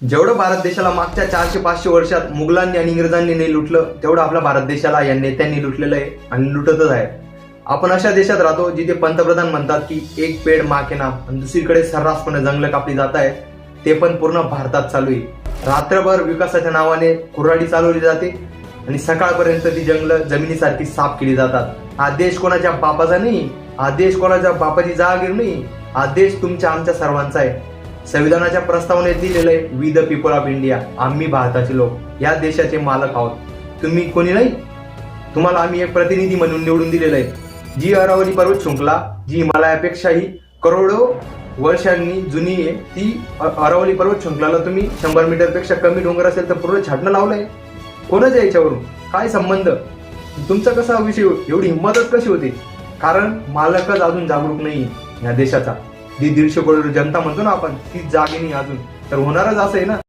जेवढं भारत देशाला मागच्या 400-500 वर्षात मुघलांनी आणि इंग्रजांनी नाही लुटलं, तेवढं आपल्या भारत देशाला या नेत्यांनी लुटलेलं आहे आणि लुटतच आहे. आपण अशा देशात राहतो जिथे पंतप्रधान म्हणतात की एक पेड मा के नाम, आणि दुसरीकडे सर्रासपणे जंगलं कापली जात आहे, ते पण पूर्ण भारतात चालू आहे. रात्रभर विकासाच्या नावाने कुऱ्हाडी चालवली जाते आणि सकाळपर्यंत ती जंगलं जमिनीसारखी साफ केली जातात. हा देश कोणाच्या बापाचा नाही, हा देश कोणाच्या बापाची जागीर नाही, हा देश तुमच्या आमच्या सर्वांचा आहे. संविधानाच्या प्रस्तावनेत दिलेलं आहे, we the people of India, आम्ही भारताचे लोक या देशाचे मालक आहोत, तुम्ही कोणी नाही. तुम्हाला आम्ही एक प्रतिनिधी म्हणून निवडून दिलेलं आहे. जी अरावली पर्वत शृंखला, जी हिमालयापेक्षाही करोडो वर्षांनी जुनी आहे, ती अरावली पर्वत शृंखलाला तुम्ही 100 मीटरपेक्षा कमी डोंगर असेल तर पूर्ण छाटणं लावलंय. कोणाच्या याच्यावरून काय संबंध तुमचा? कसा विषय? एवढी हिंमतच कशी होती? कारण मालकच अजून जागरूक नाही या देशाचा. जी 150 करोड जनता म्हणतो ना आपण, ती जागी नाही अजून, तर होणारच असं आहे ना.